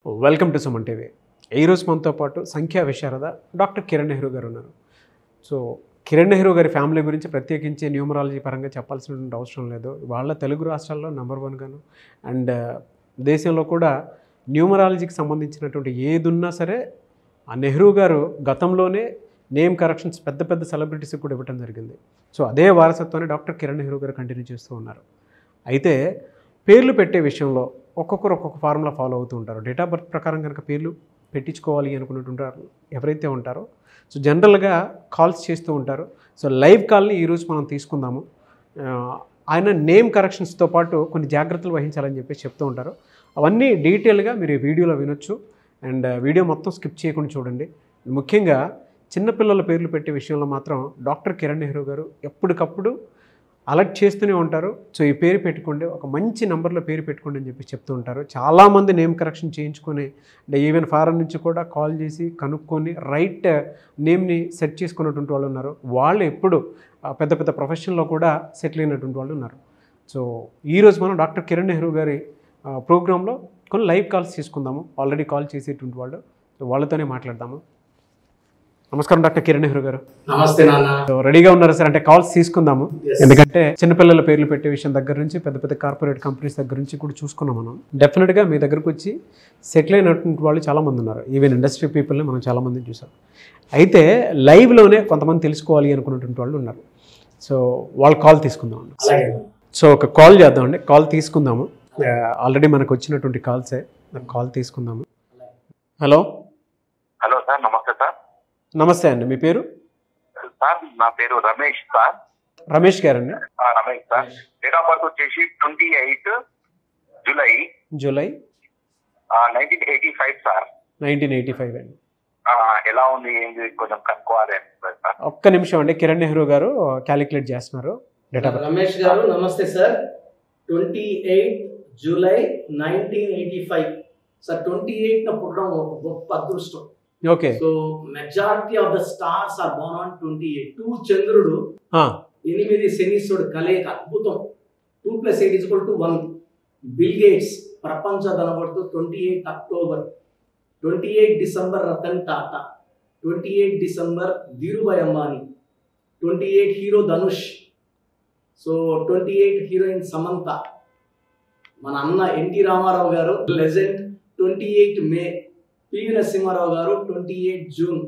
Welcome to Suman TV. ఈరోజు మనతో పాటు సంఖ్యా విశారద డాక్టర్ కిరణ్ నెహ్రూ గారు ఉన్నారు. సో కిరణ్ నెహ్రూ గారి ఫ్యామిలీ గురించి ప్రత్యేకించి న్యూమరాలజీ పరంగా చెప్పాల్సినటువంటి అవసరం లేదు. వాళ్ళ తెలుగు రాష్ట్రాల్లో నెంబర్ 1 గాను అండ్ దేశంలో కూడా న్యూమరాలజీకి సంబంధించినటువంటి ఏదున్నా సరే ఆ నెహ్రూ గారు గతంలోనే నేమ్ కరెక్షన్స్ పెద్ద పెద్ద సెలబ్రిటీస్కి కూడా ఇవ్వడం జరిగింది. సో అదే వారసత్వాన్ని డాక్టర్ కిరణ్ నెహ్రూ గారు కంటిన్యూ చేస్తూ ఉన్నారు. అయితే పేర్లు పెట్టే విషయంలో ఒక్కొక్కరు ఒక్కొక్క ఫార్ములా ఫాలో అవుతూ ఉంటారు. డేట్ ఆఫ్ బర్త్ ప్రకారం కనుక పేర్లు పెట్టించుకోవాలి అనుకుంటుంటారు ఎవరైతే ఉంటారో. సో జనరల్గా కాల్స్ చేస్తూ ఉంటారు. సో లైవ్ కాల్ని ఈరోజు మనం తీసుకుందాము. ఆయన నేమ్ కరెక్షన్స్తో పాటు కొన్ని జాగ్రత్తలు వహించాలని చెప్పేసి చెప్తూ ఉంటారు. అవన్నీ డీటెయిల్గా మీరు ఈ వీడియోలో వినొచ్చు. అండ్ వీడియో మొత్తం స్కిప్ చేయకుండా చూడండి. ముఖ్యంగా చిన్నపిల్లల పేర్లు పెట్టే విషయంలో మాత్రం డాక్టర్ కిరణ్ నెహ్రూ గారు ఎప్పటికప్పుడు అలర్ట్ చేస్తూనే ఉంటారు. సో ఈ పేరు పెట్టుకోండి, ఒక మంచి నెంబర్లో పేరు పెట్టుకోండి అని చెప్పి చెప్తూ ఉంటారు. చాలామంది నేమ్ కరెక్షన్ చేయించుకొని అంటే ఈవెన్ ఫారెన్ నుంచి కూడా కాల్ చేసి కనుక్కొని రైట్ నేమ్ని సెట్ చేసుకున్నటువంటి వాళ్ళు ఉన్నారు. వాళ్ళు ఎప్పుడు పెద్ద పెద్ద ప్రొఫెషన్లో కూడా సెటిల్ అయినటువంటి వాళ్ళు ఉన్నారు. సో ఈరోజు మనం డాక్టర్ కిరణ్ నెహ్రూ గారి ప్రోగ్రాంలో కొన్ని లైవ్ కాల్స్ తీసుకుందాము. ఆల్రెడీ కాల్ చేసేటువంటి వాళ్ళు, వాళ్ళతోనే మాట్లాడదాము. నమస్కారం డాక్టర్ కిరణ్ నెహ్రూ గారు. నమస్తే నాన్న. రెడీగా ఉన్నారు సార్? అంటే కాల్స్ తీసుకుందాము. ఎందుకంటే చిన్నపిల్లల పేర్లు పెట్టే విషయం దగ్గర నుంచి పెద్ద పెద్ద కార్పొరేట్ కంపెనీస్ దగ్గర నుంచి కూడా చూసుకున్నాం మనం. డెఫినెట్గా మీ దగ్గరకు వచ్చి సెటిల్ అయినటువంటి వాళ్ళు చాలామంది ఉన్నారు. ఈవెన్ ఇండస్ట్రీ పీపుల్ని మనం చాలామందిని చూసాం. అయితే లైవ్లోనే కొంతమంది తెలుసుకోవాలి అనుకున్నటువంటి వాళ్ళు ఉన్నారు. సో వాళ్ళు కాల్ తీసుకుందాం. సో ఒక కాల్ చేద్దామండి. కాల్ తీసుకుందాము. ఆల్రెడీ మనకు వచ్చినటువంటి కాల్సే, కాల్ తీసుకుందాము. హలో. హలో సార్, నమస్తే సార్. నమస్తే అండి. మీ పేరు? సార్ నా పేరు రమేష్ సార్. రమేష్ గారండి. Ramesh sir. Date of birth వచ్చేసి 28 జూలై 1985 సార్. 1985 అండి. ఎలా ఉంది ఏంటి కొంచెం కనుక్కోవాలి సార్. ఒక్క నిమిషం అండి. కిరణ్ నెహ్రూ గారు క్యాలిక్యులేట్ చేస్తున్నారు. డేట్ ఆఫ్ రమేష్ గారు నమస్తే సార్. 28 July 1985 sir. 28 పుట్టడం ఒక గొప్ప అదృష్టం. Okay. So majority of the stars are born on 28. 2 చంద్రుడు 8 శనీశ్వరుడు కలయిక అద్భుతం. 2 + 8 = 1. బిల్ గేట్స్ ప్రపంచ ధనవంతుడు 28 October. 28 December Ratan Tata. 28 December Dhirubhai Ambani. 28 hero Dhanush. So 28 heroine Samantha. మన అన్న ఎన్టీ రామారావు గారు లెజెండ్. 28 మే. పివి నరసింహారావు గారు 28 జూన్.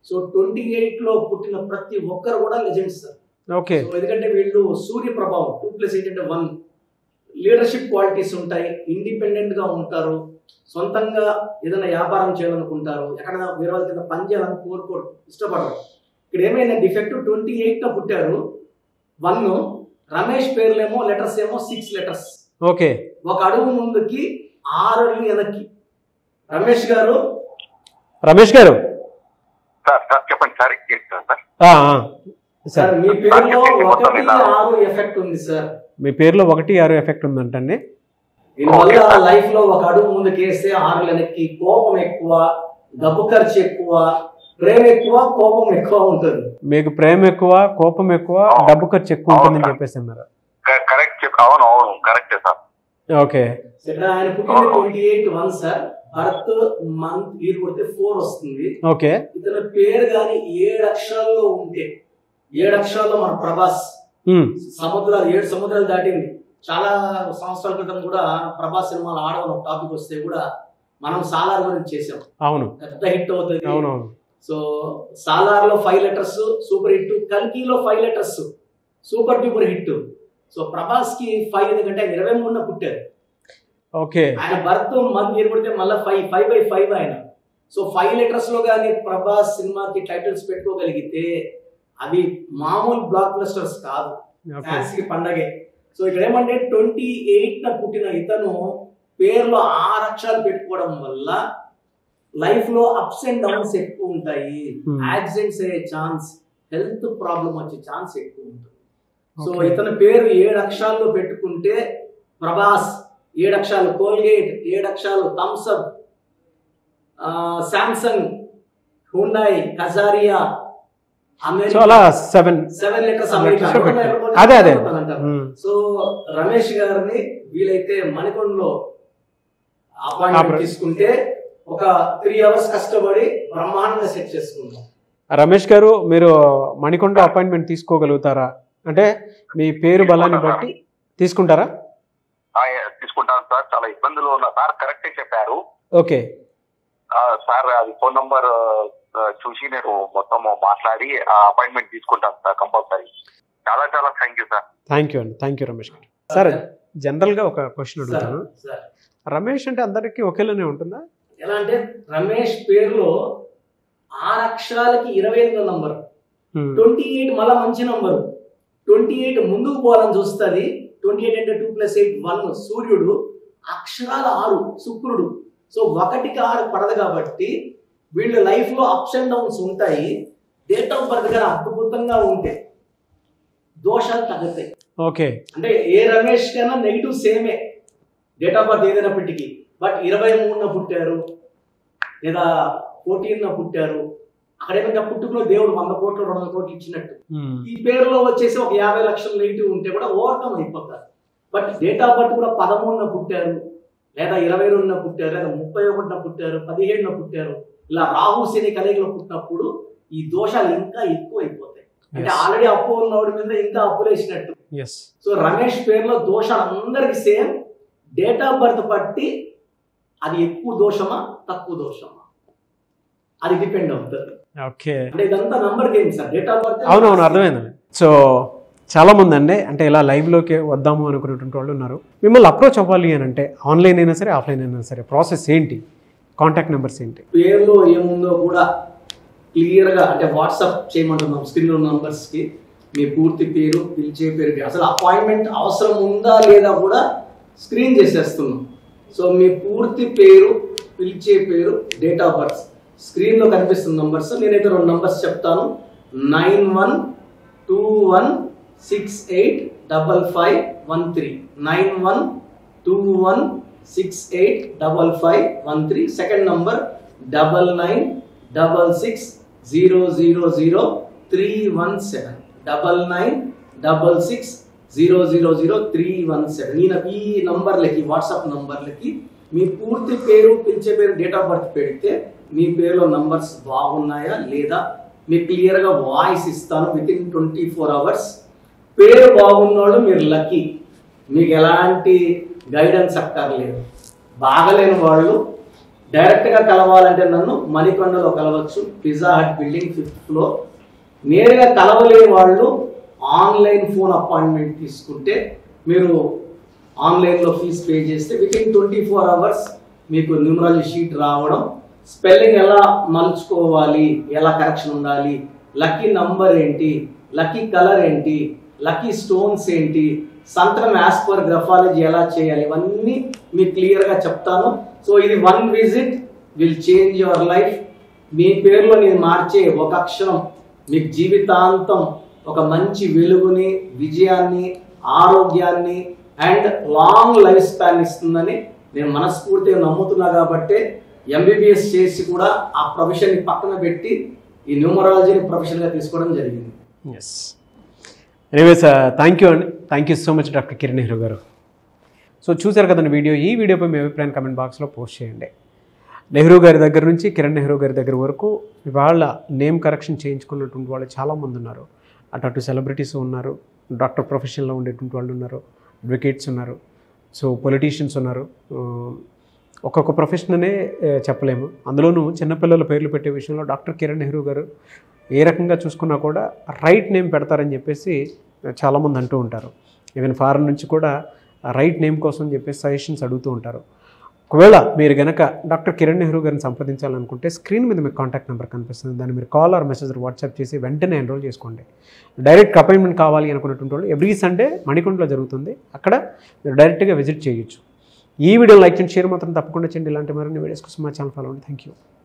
సో 28లో పుట్టిన ప్రతి ఒక్కరు కూడా లెజెండ్స్ సార్. ఓకే. సో ఎందుకంటే వీళ్ళు సూర్య ప్రభావం. 2 + 8 = 1. లీడర్షిప్ క్వాలిటీస్ ఉంటాయి. ఇండిపెండెంట్ గా ఉంటారు. సొంతంగా ఏదైనా వ్యాపారం చేయాలనుకుంటారు. ఎక్కడైనా వేరే వాళ్ళ కింద పని చేయాలని కోరుకోరు, ఇష్టపడరు. ఇక్కడ ఏమైనా డిఫెక్ట్ 28లో పుట్టారు. 1 రమేష్ పేర్లేమో లెటర్స్ ఏమో 6 లెటర్స్. ఓకే. ఒక అడుగు ముందుకి 6 అడుగులు వెనక్కి. రమేష్ గారు సార్ చెప్పండి సార్. సార్ మీ పేరులో 1-6 ఎఫెక్ట్ ఉంది సార్. మీ పేరులో 1-6 ఎఫెక్ట్ ఉందంటండి. దీనివల్ల లైఫ్ లో ఒక అడుగు ముందుకు వేస్తే 6 వెనక్కి. కోపం ఎక్కువ, డబ్బు ఖర్చు ఎక్కువ, ప్రేమ ఎక్కువ, కోపం ఎక్కువ ఉంటుంది. మీకు ప్రేమ ఎక్కువ, కోపం ఎక్కువ, డబ్బు ఖర్చు ఎక్కువ ఉంటుందని చెప్పేసి అన్నారు. కరెక్ట్. అవును కరెక్టే సార్. ఓకే. ఆయన పుట్టిన 28/1 సార్. బర్త్ మంత్ ఇయర్ కొడితే 4 వస్తుంది. ఓకే. ఇతని పేరు కానీ 7 అక్షరాల్లో ఉంటే, 7 అక్షరాల్లో మన ప్రభాస్. సముద్రాలు 7 సముద్రాలు దాటింది. చాలా సంవత్సరాల క్రితం కూడా ప్రభాస్ సినిమాలు ఆడవని ఒక టాపిక్ వస్తే కూడా మనం సాలార్ గురించి చేసాం. అవును. పెద్ద హిట్ అవుతుంది. అవునవును. సో సాలార్ లో 5 లెటర్స్ సూపర్ హిట్. కల్కిలో 5 letters super duper hit. So Prabhas కి 5 ఎందుకంటే ఆయన 23న పుట్టారు. ఓకే. ఆయన బర్త్ మంత్ ఇయర్ కొడితే మళ్ళీ 5/5 ఆయన. సో 5 లెటర్స్ లో కానీ ప్రభాస్ సినిమాకి టైటిల్స్ పెట్టుకోగలిగితే అవి మామూలు బ్లాక్ బస్టర్స్ కాదు, ఫ్యాన్సీకి పండగే. సో ఇక్కడ ఏమంటే 28న పుట్టిన ఇతను పేరులో 6 అక్షరాలు పెట్టుకోవడం వల్ల లైఫ్ లో అప్స్ అండ్ డౌన్స్ ఎక్కువ ఉంటాయి. యాక్సిడెంట్స్ అయ్యే ఛాన్స్, హెల్త్ ప్రాబ్లం వచ్చే ఛాన్స్ ఎక్కువ ఉంటుంది. సో ఇతని పేరు 7 అక్షరాల్లో పెట్టుకుంటే ప్రభాస్ 7 అక్షరాలు, కోల్గేట్ 7 అక్షరాలు, Thums Up, Samsung, Hyundai, Kajaria, అలా 7 లెటర్స్. అదే. సో రమేష్ గారిని వీలైతే మణికొండలో అపాయింట్మెంట్ తీసుకుంటే ఒక 3 hours కష్టపడి బ్రహ్మాండంగా సెట్ చేసుకుంటాం. రమేష్ గారు, మీరు మణికొండ అపాయింట్మెంట్ తీసుకోగలుగుతారా? అంటే మీ పేరు బలాన్ని బట్టి తీసుకుంటారా? తీసుకుంటాను సార్. చాలా ఇబ్బందులు ఉన్నా సార్. కరెక్టే చెప్పారు. ఓకే సార్, అది ఫోన్ నంబర్ చూసి నేను మొత్తం మాట్లాడి ఆ అపాయింట్మెంట్ తీసుకుంటాను సార్ కంపల్సరీ. చాలా చాలా thank you sir. Thank you అండి. థ్యాంక్ యూ రమేష్ గారు. సార్, జనరల్గా ఒక క్వశ్చన్ అడుగుతాను. రమేష్ అంటే అందరికీ ఒకేలానే ఉంటుందా? ఎలా అంటే రమేష్ పేరులో 6 అక్షరాలకి 28 నంబర్, 28 మళ్ళా మంచి నంబరు. 28 ముందుకు పోవాలని చూస్తుంది. 28 అంటే 2 + 8 1. సూర్యుడు అక్షరాలు 6, శుక్రుడు. సో 1కి 6 పడదు కాబట్టి వీళ్ళ లైఫ్ లో అప్స్ అండ్ డౌన్స్ ఉంటాయి. డేట్ ఆఫ్ బర్త్ గారు అద్భుతంగా ఉంటే దోషాలు తగ్గుతాయి. ఓకే, అంటే ఏ రమేష్ కన్నా నెగిటివ్ సేమే డేట్ ఆఫ్ బర్త్ ఏదైనప్పటికీ. బట్ 23న పుట్టారు లేదా 14న పుట్టారు, అక్కడ ఏమంటే పుట్టుకలో దేవుడు 100 కోట్లు 200 కోట్లు ఇచ్చినట్టు. ఈ పేరులో వచ్చేసి ఒక 50 లక్షల నెగిటివ్ ఉంటే కూడా ఓవర్కమ్ అయిపోతారు. బట్ డేట్ ఆఫ్ బర్త్ కూడా 13న పుట్టారు లేదా 22న పుట్టారు లేదా 31న పుట్టారు 17న పుట్టారు, ఇలా రాహు శని కలయికలో పుట్టినప్పుడు ఈ దోషాలు ఇంకా ఎక్కువ అయిపోతాయి. అంటే ఆల్రెడీ అప్పు ఉన్నవాడి మీద ఇంకా అప్పులేసినట్టు. సో రమేష్ పేరులో దోషాలు అందరికి సేమ్. డేట్ ఆఫ్ బర్త్ బట్టి అది ఎక్కువ దోషమా తక్కువ దోషమా అది డిపెండ్ అవుతుంది. ఓకే, అంటే ఇదంతా number game sir. Date of birth అవునవును, అర్థమైందండి. సో చాలామంది అండి అంటే ఇలా లైవ్లోకి వద్దాము అనుకునేటువంటి వాళ్ళు ఉన్నారు. మిమ్మల్ని అప్రోచ్ అవ్వాలి అని అంటే ఆన్లైన్ అయినా సరే ఆఫ్లైన్ అయినా సరే ప్రాసెస్ ఏంటి? కాంటాక్ట్ నెంబర్స్ ఏంటి? పేరులో ఏముందో కూడా క్లియర్గా అంటే వాట్సాప్ చేయమంటున్నాం స్క్రీన్లో నంబర్స్కి. మీ పూర్తి పేరు, పిలిచే పేరు, అసలు అపాయింట్మెంట్ అవసరం ఉందా లేదా కూడా స్క్రీన్ చేసేస్తున్నాం. సో మీ పూర్తి పేరు, పిలిచే పేరు, డేట్ ఆఫ్ బర్త్ స్క్రీన్లో కనిపిస్తున్న నంబర్స్. నేనైతే 2 నంబర్స్ చెప్తాను. 9121685513 9121685513. Second number 9966000317 9966000317. నేను ఈ నంబర్లకి వాట్సాప్ నంబర్లకి మీ పూర్తి పేరు, పిలిచే పేరు, డేట్ ఆఫ్ బర్త్ పెడితే మీ పేరులో నంబర్స్ బాగున్నాయా లేదా మీకు క్లియర్గా వాయిస్ ఇస్తాను. Within 24 hours. పేరు బాగున్నోళ్ళు మీరు లక్కీ, మీకు ఎలాంటి గైడెన్స్ అక్కర్లేదు. బాగలేని వాళ్ళు డైరెక్ట్గా కలవాలంటే నన్ను మణికొండలో కలవచ్చు, pizza hot building 5th floor. నేరుగా కలవలేని వాళ్ళు ఆన్లైన్ ఫోన్ అపాయింట్మెంట్ తీసుకుంటే మీరు ఆన్లైన్లో ఫీజు పే చేస్తే వితిన్ 24 hours మీకు న్యూమరాలజీ షీట్ రావడం, స్పెల్లింగ్ ఎలా మలుచుకోవాలి, ఎలా కరెక్షన్ ఉండాలి, లక్కీ నంబర్ ఏంటి, లక్కీ కలర్ ఏంటి, లక్కీ స్టోన్స్ ఏంటి, సంతకం యాజ్ పర్ గ్రఫాలజీ ఎలా చేయాలి, ఇవన్నీ మీకు క్లియర్గా చెప్తాను. సో ఇది 1 visit will change your life. మీ పేరులో నేను మార్చే ఒక అక్షరం మీకు జీవితాంతం ఒక మంచి వెలుగుని, విజయాన్ని, ఆరోగ్యాన్ని అండ్ లాంగ్ లైఫ్ స్పాన్ ఇస్తుందని నేను మనస్ఫూర్తిగా నమ్ముతున్నా. కాబట్టి ఎంబీబీఎస్ చేసి కూడా ఆ ప్రొఫెషన్ని పక్కన పెట్టి ఈ న్యూమరాలజీని ప్రొఫెషన్గా తీసుకోవడం జరిగింది. ఎస్, ఎనీవేస్ థ్యాంక్ యూ అండి. Thank you so much doctor Kiran Nehru గారు. సో చూశారు కదండి వీడియో. ఈ వీడియోపై మీ అభిప్రాయాన్ని కమెంట్ బాక్స్లో పోస్ట్ చేయండి. నెహ్రూ గారి దగ్గర నుంచి కిరణ్ నెహ్రూ గారి దగ్గర వరకు వాళ్ళ నేమ్ కరెక్షన్ చేయించుకున్నటువంటి వాళ్ళు చాలామంది ఉన్నారు. అటు సెలబ్రిటీస్ ఉన్నారు, డాక్టర్ ప్రొఫెషన్లో ఉండేటువంటి వాళ్ళు ఉన్నారు, అడ్వకేట్స్ ఉన్నారు, సో పొలిటీషియన్స్ ఉన్నారు. ఒక్కొక్క ప్రొఫెషన్ అనే చెప్పలేము. అందులోనూ చిన్నపిల్లల పేర్లు పెట్టే విషయంలో డాక్టర్ కిరణ్ నెహ్రూ గారు ఏ రకంగా చూసుకున్నా కూడా రైట్ నేమ్ పెడతారని చెప్పేసి చాలామంది అంటూ ఉంటారు. ఈవెన్ ఫారెన్ నుంచి కూడా రైట్ నేమ్ కోసం చెప్పేసి సజెషన్స్ అడుగుతూ ఉంటారు. ఒకవేళ మీరు కనుక డాక్టర్ కిరణ్ నెహ్రూ గారిని సంప్రదించాలనుకుంటే స్క్రీన్ మీద మీకు కాంటాక్ట్ నెంబర్ కనిపిస్తుంది. దాన్ని మీరు కాల్ ఆర్ మెసేజ్ వాట్సాప్ చేసి వెంటనే ఎన్రోల్ చేసుకోండి. డైరెక్ట్ అపాయింట్మెంట్ కావాలి అనుకున్నటువంటి వాళ్ళు ఎవ్రీ సండే మణికొండలో జరుగుతుంది. అక్కడ మీరు డైరెక్ట్గా విజిట్ చేయొచ్చు. ఈ వీడియో లైక్ చేయండి, షేర్ మాత్రం తప్పకుండా చేయండి. ఇలాంటి మరిన్ని వీడియోస్ కోసం మా ఛానల్ ఫాలో అవ్వండి. Thank you.